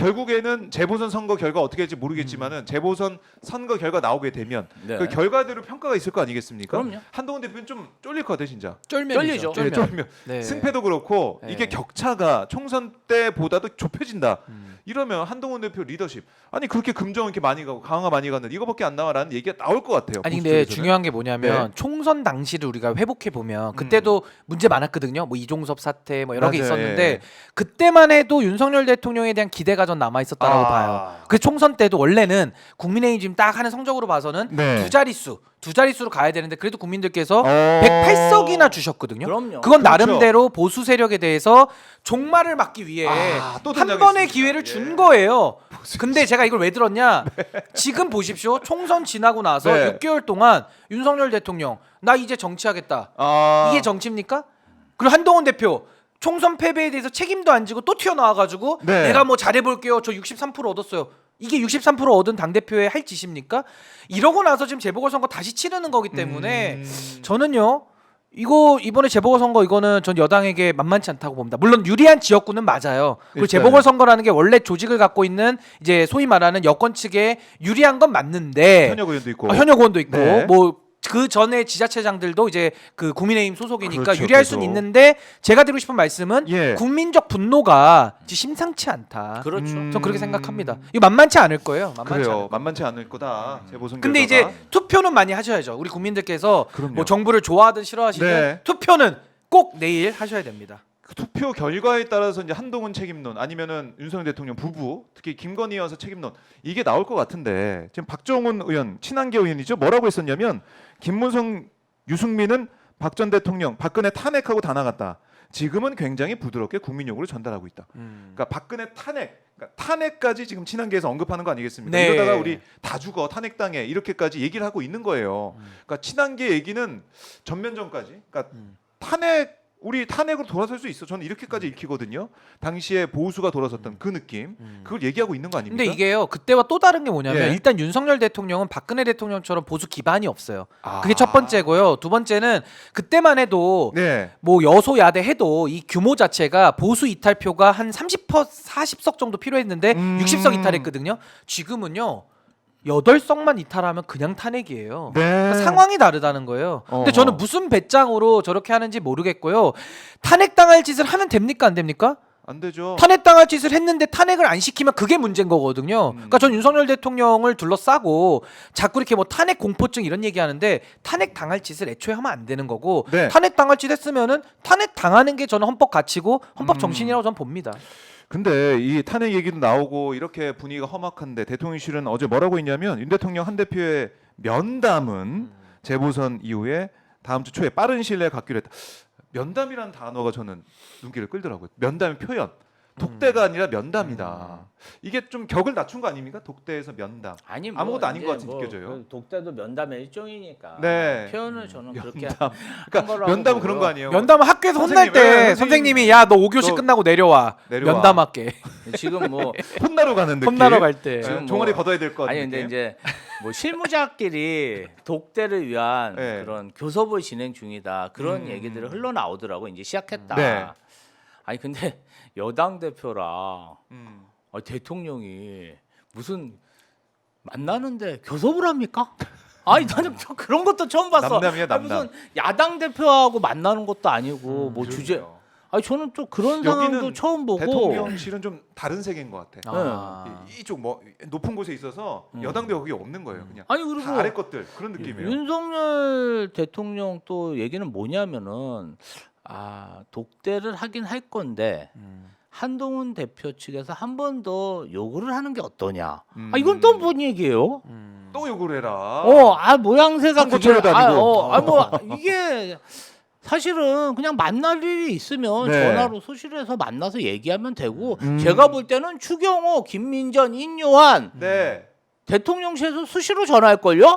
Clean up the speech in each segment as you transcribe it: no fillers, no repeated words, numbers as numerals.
결국에는 재보선 선거 결과 어떻게 될지 모르겠지만은 재보선 선거 결과 나오게 되면 네. 그 결과대로 평가가 있을 거 아니겠습니까? 그럼요. 한동훈 대표는 좀 쫄릴 것 같아 진짜. 쫄리죠. 예, 쫄면. 네. 승패도 그렇고 네. 이게 격차가 총선 때보다도 좁혀진다. 이러면 한동훈 대표 리더십 아니 그렇게 금정 이렇게 많이 가고 강화가 많이 가는 이거밖에 안 나와라는 얘기가 나올 것 같아요. 아니 보수 근데 쪽에서는. 중요한 게 뭐냐면 네. 총선 당시를 우리가 회복해 보면 그때도 문제 많았거든요. 뭐 이종섭 사태 뭐 여러 개 맞아요. 있었는데 예. 그때만 해도 윤석열 대통령에 대한 기대가 전 남아 있었다라고 봐요. 그 총선 때도 원래는 국민의힘 지금 딱 하는 성적으로 봐서는 네. 두 자릿수로 가야 되는데 그래도 국민들께서 어. 108석이나 주셨거든요. 그럼요. 그건 그렇죠. 나름대로 보수 세력에 대해서 종말을 막기 위해 또 한 등장했습니다. 번의 기회를 준 예. 거예요. 근데 제가 이걸 왜 들었냐? 지금 보십시오. 총선 지나고 나서 네. 6개월 동안 윤석열 대통령 나 이제 정치하겠다. 이게 정치입니까? 그리고 한동훈 대표 총선 패배에 대해서 책임도 안 지고 또 튀어나와가지고 네. 내가 뭐 잘해볼게요. 저 63% 얻었어요. 이게 63% 얻은 당대표의 할 짓입니까? 이러고 나서 지금 재보궐선거 다시 치르는 거기 때문에 저는요. 이거 이번에 재보궐선거 이거는 전 여당에게 만만치 않다고 봅니다. 물론 유리한 지역구는 맞아요. 그리고 일단은. 재보궐선거라는 게 원래 조직을 갖고 있는 이제 소위 말하는 여권 측에 유리한 건 맞는데 현역 의원도 있고 현역 의원도 있고 네. 뭐 그 전에 지자체장들도 이제 그 국민의힘 소속이니까 그렇죠, 유리할 수는 계속. 있는데 제가 드리고 싶은 말씀은 예. 국민적 분노가 심상치 않다. 그렇죠. 전 그렇게 생각합니다. 이거 만만치 않을 거예요. 만만치 않을 그래요. 거예요. 만만치 않을 거다. 재보선 근데 결과가. 이제 투표는 많이 하셔야죠. 우리 국민들께서 그럼요. 뭐 정부를 좋아하든 싫어하시든 네. 투표는 꼭 내일 하셔야 됩니다. 그 투표 결과에 따라서 이제 한동훈 책임론 아니면은 윤석열 대통령 부부 특히 김건희 여사 책임론 이게 나올 것 같은데 지금 박정훈 의원 친한계 의원이죠 뭐라고 했었냐면 김무성 유승민은 박 전 대통령 박근혜 탄핵하고 다 나갔다. 지금은 굉장히 부드럽게 국민 요구를 전달하고 있다. 그러니까 박근혜 탄핵, 그러니까 탄핵까지 지금 친한계에서 언급하는 거 아니겠습니까? 네. 이러다가 우리 다 죽어 탄핵당해 이렇게까지 얘기를 하고 있는 거예요. 그러니까 친한계 얘기는 전면전까지, 그러니까 탄핵 우리 탄핵으로 돌아설 수 있어. 저는 이렇게까지 읽히거든요. 당시에 보수가 돌아섰던 그 느낌, 그걸 얘기하고 있는 거 아닙니까? 근데 이게요 그때와 또 다른 게 뭐냐면 예. 일단 윤석열 대통령은 박근혜 대통령처럼 보수 기반이 없어요. 아. 그게 첫 번째고요. 두 번째는 그때만 해도 네. 뭐 여소야대 해도 이 규모 자체가 보수 이탈표가 한 40석 정도 필요했는데 60석 이탈했거든요. 지금은요 8석만 이탈하면 그냥 탄핵이에요. 네. 그러니까 상황이 다르다는 거예요. 근데 저는 무슨 배짱으로 저렇게 하는지 모르겠고요. 탄핵당할 짓을 하면 됩니까 안 됩니까? 안 되죠. 탄핵당할 짓을 했는데 탄핵을 안 시키면 그게 문제인 거거든요. 그러니까 전 윤석열 대통령을 둘러싸고 자꾸 이렇게 뭐 탄핵 공포증 이런 얘기하는데 탄핵 당할 짓을 애초에 하면 안 되는 거고 네. 탄핵 당할 짓 했으면은 탄핵 당하는 게 저는 헌법 가치고 헌법 정신이라고 저는 봅니다. 근데 이 탄핵 얘기도 나오고 이렇게 분위기가 험악한데 대통령실은 어제 뭐라고 했냐면 윤 대통령 한 대표의 면담은 재보선 이후에 다음 주 초에 빠른 시일 내에 갖기로 했다. 면담이라는 단어가 저는 눈길을 끌더라고요. 면담의 표현. 독대가 아니라 면담이다. 이게 좀 격을 낮춘 거 아닙니까? 독대에서 면담. 아니 아무것도 아닌 것 같이 뭐 느껴져요. 그 독대도 면담의 일종이니까. 네. 표현을 저는 그렇게 면담. 한 그러니까 거라고 면담은 그런 보고요. 거 아니에요? 면담은 학교에서 혼날 선생님, 때 네, 선생님이 야 너 5교시 너 끝나고 내려와. 내려와. 면담할게. 지금 뭐 혼나러 가는 느낌. 혼나러 갈 때. 지금 종아리 뭐- 걷어야 될 것 같은 아니 근데 느낌. 이제 뭐 실무자끼리 독대를 위한 네. 그런 교섭을 진행 중이다 그런 얘기들이 흘러나오더라고 이제 시작했다. 네. 아니 근데 여당 대표랑 음. 대통령이 무슨 만나는데 교섭을 합니까? 아니 나는 저 그런 것도 처음 봤어. 남남이야, 아니, 남남. 무슨 야당 대표하고 만나는 것도 아니고 뭐 주제. 그러게요. 아니 저는 좀 그런 상황도 여기는 처음 보고. 대통령실은 좀 다른 세계인 것 같아. 아. 이쪽 뭐 높은 곳에 있어서 여당도 여기 없는 거예요. 그냥 아니 그리고 다 아래 것들 그런 느낌이에요. 윤석열 대통령 또 얘기는 뭐냐면은 독대를 하긴 할 건데 한동훈 대표 측에서 한 번 더 요구를 하는 게 어떠냐. 이건 또 뭔 얘기예요? 또 욕을 해라. 모양새가 선거철에도 아니고. 뭐 이게 사실은 그냥 만날 일이 있으면 네. 전화로 소실해서 만나서 얘기하면 되고 제가 볼 때는 추경호, 김민전, 인요한 네. 대통령실에서 수시로 전화할 걸요?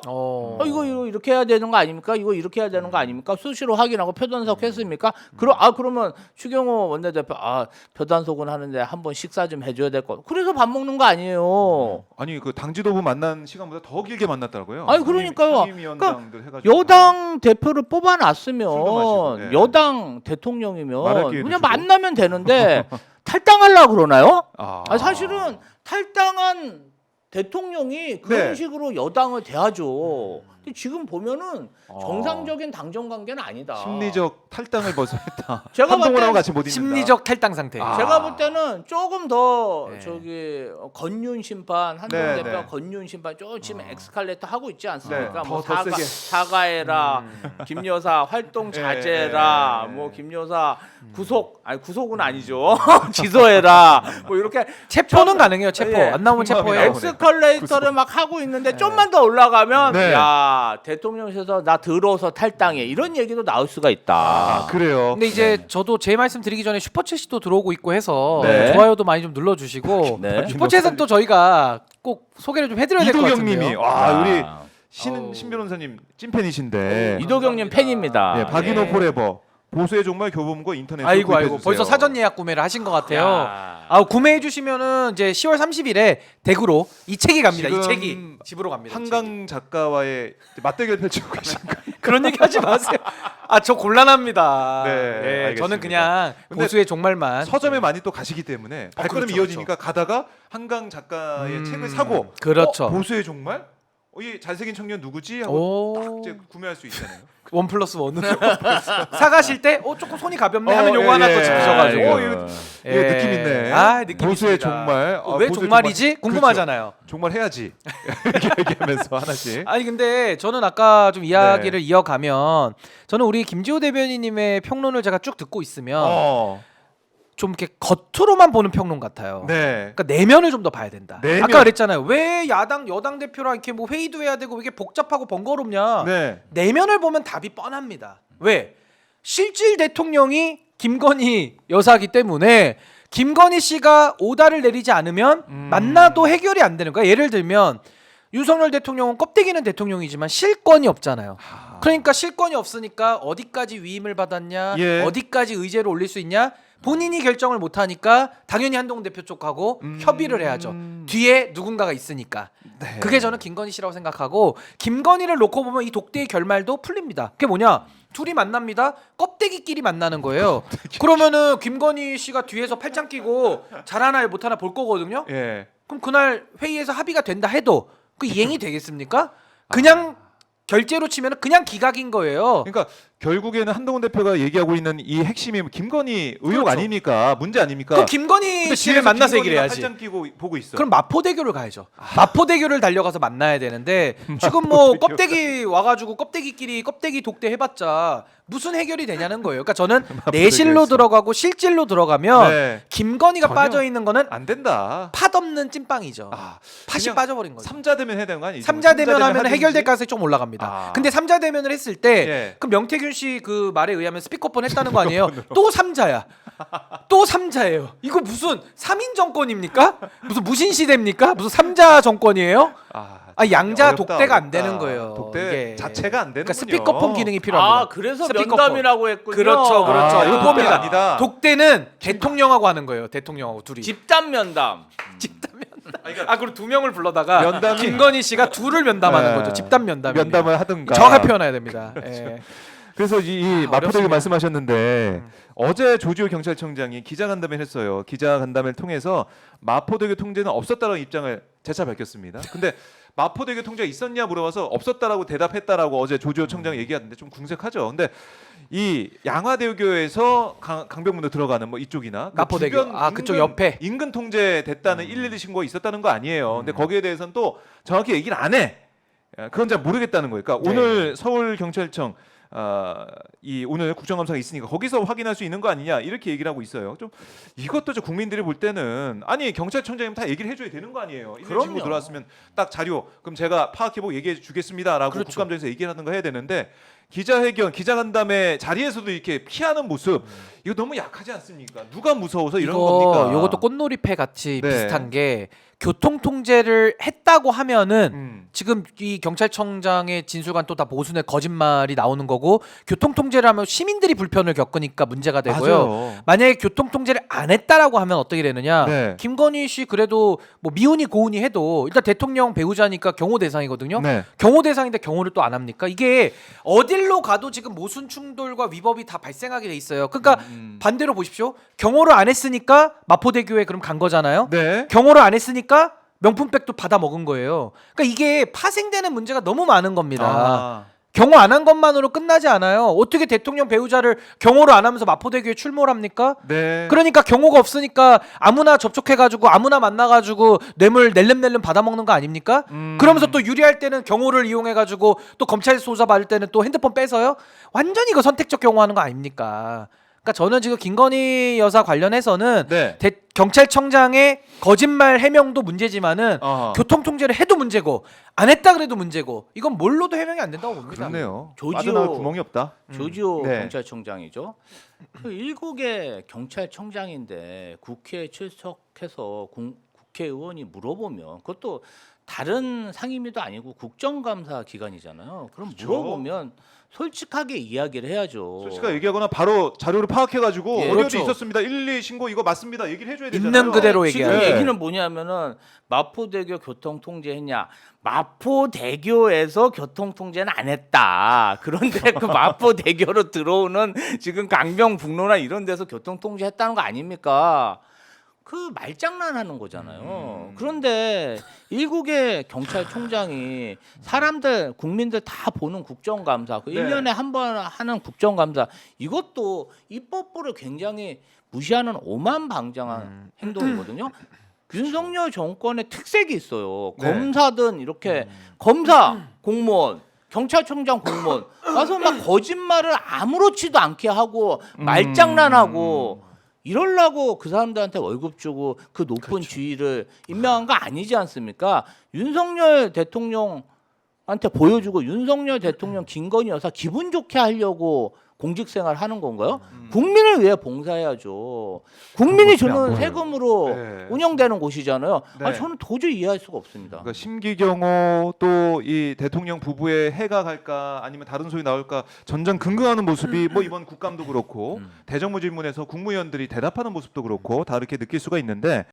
이거 이거 이렇게 해야 되는 거 아닙니까? 이거 이렇게 해야 되는 거 아닙니까? 수시로 확인하고 표단속 했습니까? 그러면 추경호 원내대표 표단속은 하는데 한번 식사 좀 해줘야 될 거. 그래서 밥 먹는 거 아니에요. 아니 그 당 지도부 만난 시간보다 더 길게 만났더라고요. 아니, 그러니까요. 상임위원장들 해가지고 여당 대표를 술도 뽑아놨으면 마시고, 네. 여당 대통령이면 말할 기회도 그냥 주고. 만나면 되는데 탈당하려고 그러나요? 아. 사실은 탈당한 대통령이 그런 네. 식으로 여당을 대하죠. 근데 지금 보면은 정상적인 당정 관계는 아니다. 심리적 탈당을 벌써 했다. 제가 봤을 한동훈하고 땐 같이 못 있는다. 심리적 탈당 상태. 제가 볼 때는 조금 더 네. 저기 건윤 심판 한동훈 네, 대표가 네. 건윤 심판 조금 엑스칼레이터 하고 있지 않습니까? 네, 뭐 더 세게. 사과해라, 김 여사 활동 자제해라, 뭐 김 여사 구속은 아니죠. 지소해라, 뭐 이렇게 체포는 가능해요. 체포. 예. 안 나오면 체포해요. 엑스컬레이터를 막 하고 있는데 좀만 더 올라가면 네. 야 대통령실에서 나 들어서 탈당해 이런 얘기도 나올 수가 있다. 아, 그래요. 근데 이제 저도 제 말씀 드리기 전에 슈퍼챗이 또 들어오고 있고 해서 네. 좋아요도 많이 좀 눌러주시고 네. 슈퍼챗은 또 저희가 꼭 소개를 좀 해드려야 될 것 이도경님이 같은데요. 와 우리 어우. 신 변호사님 찐팬이신데 이도경님 팬입니다. 예, 박인호 네. 포레버 보수의 종말 교보문고 인터넷 아이고 벌써 사전 예약 구매를 하신 것 같아요. 구매해 주시면은 이제 10월 30일에 대구로 이 책이 갑니다. 이 지금 책이 집으로 갑니다. 이 책이. 한강 작가와의 맞대결 펼치고 계신 거. 그런 얘기 하지 마세요. 저 곤란합니다. 네, 예, 알겠습니다. 저는 그냥 근데 보수의 종말만. 서점에 많이 또 가시기 때문에 발걸음이 그렇죠, 이어지니까 가다가 한강 작가의 음, 책을 사고 그렇죠. 보수의 종말? 이 잘생긴 청년 누구지? 하고 딱 오. 이제 구매할 수 있잖아요. 1+1으로 사가실 때 조금 손이 가볍네 하면 요거 하나 또 예. 집으셔가지고 이거 느낌 있네. 느낌 보수의 있습니다. 종말. 왜 보수의 종말이지? 궁금하잖아요. 종말 해야지. 이렇게 얘기하면서 하나씩. 아니 근데 저는 아까 좀 이야기를 이어가면 저는 우리 김지호 대변인님의 평론을 제가 쭉 듣고 있으면 좀 이렇게 겉으로만 보는 평론 같아요. 네. 그러니까 내면을 좀 더 봐야 된다. 내면. 아까 그랬잖아요. 왜 야당 여당 대표랑 이렇게 뭐 회의도 해야 되고 왜 이렇게 복잡하고 번거롭냐. 네. 내면을 보면 답이 뻔합니다. 왜? 실질 대통령이 김건희 여사기 때문에 김건희 씨가 오다를 내리지 않으면 만나도 해결이 안 되는 거야. 예를 들면 윤석열 대통령은 껍데기는 대통령이지만 실권이 없잖아요. 그러니까 실권이 없으니까 어디까지 위임을 받았냐, 예. 어디까지 의제를 올릴 수 있냐, 본인이 결정을 못하니까 당연히 한동훈 대표 쪽하고 협의를 해야죠. 뒤에 누군가가 있으니까. 네. 그게 저는 김건희 씨라고 생각하고 김건희를 놓고 보면 이 독대의 결말도 풀립니다. 그게 뭐냐? 둘이 만납니다. 껍데기끼리 만나는 거예요. 그러면은 김건희 씨가 뒤에서 팔짱 끼고 잘하나 못하나 볼 거거든요. 예. 그럼 그날 회의에서 합의가 된다 해도 그 이행이 되겠습니까? 그냥 결제로 치면 그냥 기각인 거예요. 그러니까 결국에는 한동훈 대표가 얘기하고 있는 이 핵심이 김건희 의혹 그렇죠. 아닙니까? 문제 아닙니까? 그럼 김건희 근데 씨를 뒤에서 만나서 얘기를 김건희가 해야지. 팔짱 끼고 보고 있어. 그럼 마포대교를 가야죠. 마포대교를 달려가서 만나야 되는데 지금 뭐 껍데기 와가지고 껍데기끼리 껍데기 독대 해봤자 무슨 해결이 되냐는 거예요. 그러니까 저는 내실로 들어가고 실질로 들어가면 네. 김건희가 전혀 빠져 있는 거는 안 된다. 팥 없는 찐빵이죠. 팥이 그냥 빠져버린 거죠. 삼자 대면 해야 되는 거 아니죠? 삼자 대면 하면 하든지. 해결될 가능성이 좀 올라갑니다. 근데 삼자 대면을 했을 때 예. 그럼 명태균 씨 그 말에 의하면 스피커폰 했다는 거 아니에요? 또 삼자야. 또 삼자예요. 이거 무슨 3인 정권입니까? 무슨 무신 시대입니까? 무슨 삼자 정권이에요? 양자 어렵다, 독대가 안 어렵다. 되는 거예요. 독대 이게. 자체가 안 되는군요. 그러니까 스피커폰 기능이 필요합니다. 그래서 스피커폰. 면담이라고 했군요. 그렇죠, 그렇죠. 아, 이거 독대가 요겁니다. 아니다. 독대는 대통령하고 하는 거예요. 대통령하고 둘이. 집단 면담. 집단 면담. 그리고 두 명을 불러다가 면담이- 김건희 씨가 둘을 면담하는 네. 거죠. 집단 면담. 면담을 하든가. 정확하게 표현해야 됩니다. 예. 그래서 이 마포대교 어렵습니다. 말씀하셨는데 어제 조지호 경찰청장이 기자간담회를 했어요. 기자간담회를 통해서 마포대교 통제는 없었다라는 입장을 재차 밝혔습니다. 근데 마포대교 통제가 있었냐 물어봐서 없었다라고 대답했다라고 어제 조지호 청장이 얘기하는데 좀 궁색하죠. 근데 이 양화대교에서 강변문으로 들어가는 뭐 이쪽이나 그 마포대교. 주변 그쪽 옆에. 인근 통제됐다는 112 신고가 있었다는 거 아니에요. 근데 거기에 대해서는 또 정확히 얘기를 안 해. 그건 잘 모르겠다는 거예요. 그러니까 네. 오늘 서울 경찰청 이 오늘 국정감사가 있으니까 거기서 확인할 수 있는 거 아니냐 이렇게 얘기를 하고 있어요. 좀 이것도 좀 국민들이 볼 때는 아니 경찰청장님 다 얘기를 해줘야 되는 거 아니에요. 이런 친구 그럼요. 들어왔으면 딱 자료 그럼 제가 파악해보고 얘기해 주겠습니다라고 그렇죠. 국감장에서 얘기를 하는 거 해야 되는데 기자회견, 기자간담회 자리에서도 이렇게 피하는 모습 이거 너무 약하지 않습니까? 누가 무서워서 이런 겁니까? 이것도 꽃놀이패 같이 네. 비슷한 게 교통 통제를 했다고 하면은 음. 지금 이 경찰청장의 진술관 또 다 모순의 거짓말이 나오는 거고 교통 통제를 하면 시민들이 불편을 겪으니까 문제가 되고요. 맞아요. 만약에 교통 통제를 안 했다라고 하면 어떻게 되느냐? 네. 김건희 씨 그래도 뭐 미운이 고운이 해도 일단 대통령 배우자니까 경호 대상이거든요. 네. 경호 대상인데 경호를 또 안 합니까? 이게 어딜로 가도 지금 모순 충돌과 위법이 다 발생하게 돼 있어요. 그러니까 반대로 보십시오. 경호를 안 했으니까 마포대교에 그럼 간 거잖아요. 네. 경호를 안 했으니까 명품백도 받아 먹은 거예요. 그러니까 이게 파생되는 문제가 너무 많은 겁니다. 아. 경호 안 한 것만으로 끝나지 않아요. 어떻게 대통령 배우자를 경호를 안 하면서 마포대교에 출몰 합니까? 네. 그러니까 경호가 없으니까 아무나 접촉해가지고 아무나 만나가지고 뇌물 낼름낼름 받아먹는 거 아닙니까? 그러면서 또 유리할 때는 경호를 이용해가지고 또 검찰 조사 받을 때는 또 핸드폰 뺏어요? 완전히 이거 선택적 경호하는 거 아닙니까? 그러니까 저는 지금 김건희 여사 관련해서는 네. 경찰청장의 거짓말 해명도 문제지만은 어허. 교통 통제를 해도 문제고 안 했다 그래도 문제고 이건 뭘로도 해명이 안 된다고 봅니다. 그렇네요. 조지오- 빠져나올 구멍이 없다. 조지오 네. 경찰청장이죠. 그 일국의 경찰청장인데 국회에 출석해서 국회의원이 물어보면 그것도 다른 상임위도 아니고 국정감사 기관이잖아요. 그럼 그렇죠. 물어보면 솔직하게 이야기를 해야죠. 솔직하게 얘기하거나 바로 자료를 파악해가지고 예, 어디 그렇죠. 어디 있었습니다. 112 신고 이거 맞습니다. 얘기를 해줘야 되잖아요. 있는 그대로 지금 얘기하는 네. 얘기는 뭐냐면은 마포대교 교통통제했냐? 마포대교에서 교통통제는 안 했다. 그런데 그 마포대교로 들어오는 지금 강명북로나 이런 데서 교통통제했다는 거 아닙니까? 그 말장난하는 거잖아요. 그런데 일국의 경찰청장이 사람들 국민들 다 보는 국정감사, 그 네. 1년에 한 번 하는 국정감사 이것도 입법부를 굉장히 무시하는 오만방장한 행동이거든요. 윤석열 정권의 특색이 있어요. 네. 검사든 이렇게 검사 공무원 경찰청장 공무원 와서 막 거짓말을 아무렇지도 않게 하고 말장난하고 이럴라고 그 사람들한테 월급 주고 그 높은 지위를 임명한 거 아니지 않습니까? 윤석열 대통령한테 보여주고 윤석열 대통령 김건희 여사 기분 좋게 하려고 공직생활 하는 건가요? 국민을 위해 봉사해야죠. 국민이 모습이 안 주는 보여요. 세금으로 네. 운영되는 곳이잖아요. 네. 아, 저는 도저히 이해할 수가 없습니다. 그러니까 심기경호 또 이 대통령 부부의 해가 갈까 아니면 다른 소리 나올까 전전긍긍하는 모습이 뭐 이번 국감도 그렇고 대정부 질문에서 국무위원들이 대답하는 모습도 그렇고 다 이렇게 느낄 수가 있는데